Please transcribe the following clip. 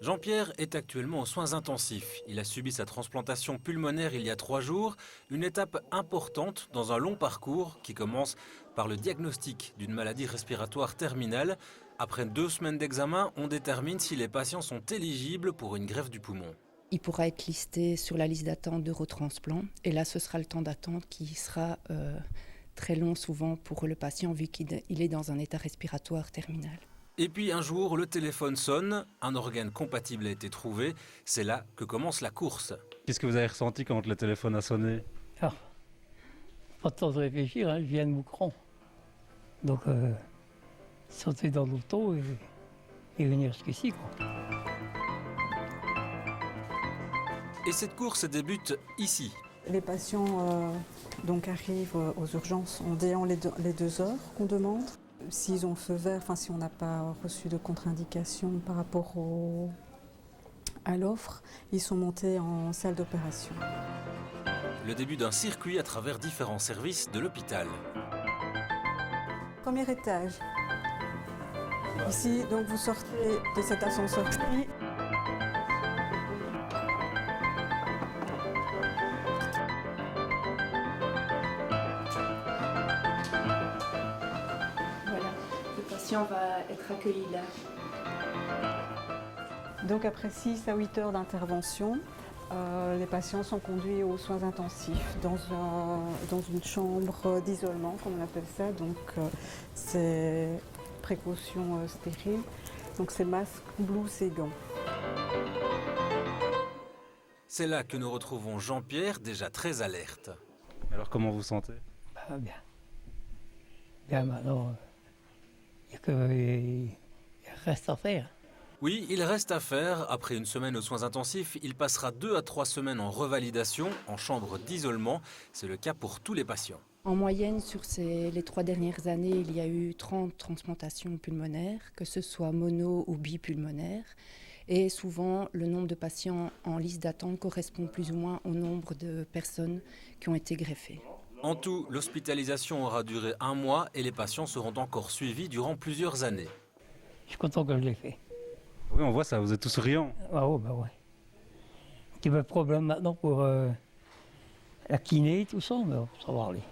Jean-Pierre est actuellement aux soins intensifs. Il a subi sa transplantation pulmonaire il y a 3 jours, une étape importante dans un long parcours qui commence par le diagnostic d'une maladie respiratoire terminale. Après 2 semaines d'examen, on détermine si les patients sont éligibles pour une greffe du poumon. Il pourra être listé sur la liste d'attente d'Eurotransplant et là ce sera le temps d'attente qui sera très long souvent pour le patient vu qu'il est dans un état respiratoire terminal. Et puis un jour, le téléphone sonne, un organe compatible a été trouvé, c'est là que commence la course. Qu'est-ce que vous avez ressenti quand le téléphone a sonné? Ah, pas de temps de réfléchir, hein, je viens de Moucron. Donc, sauter dans l'auto et venir jusqu'ici, quoi. Et cette course débute ici. Les patients donc arrivent aux urgences en déant les 2 heures qu'on demande. S'ils ont feu vert, enfin si on n'a pas reçu de contre-indication par rapport à l'offre, ils sont montés en salle d'opération. Le début d'un circuit à travers différents services de l'hôpital. Premier étage. Ici, donc vous sortez de cet ascenseur-ci. Voilà, le patient va être accueilli là. Donc après 6 à 8 heures d'intervention, les patients sont conduits aux soins intensifs dans une chambre d'isolement, comme on appelle ça. Donc c'est précaution stérile. Donc c'est masque, blouse et gants. C'est là que nous retrouvons Jean-Pierre, déjà très alerte. Alors comment vous sentez? Bah, bien. Bien, maintenant, il reste à faire. Oui, il reste à faire. Après une semaine aux soins intensifs, il passera 2 à 3 semaines en revalidation, en chambre d'isolement. C'est le cas pour tous les patients. En moyenne, sur les 3 dernières années, il y a eu 30 transplantations pulmonaires, que ce soit mono ou bipulmonaire. Et souvent, le nombre de patients en liste d'attente correspond plus ou moins au nombre de personnes qui ont été greffées. En tout, l'hospitalisation aura duré 1 mois et les patients seront encore suivis durant plusieurs années. Je suis content que je l'ai fait. Oui, on voit ça, vous êtes tous riants. Ah oh, bah ouais. Un petit peu de problème maintenant pour la kiné et tout ça, mais ça va aller.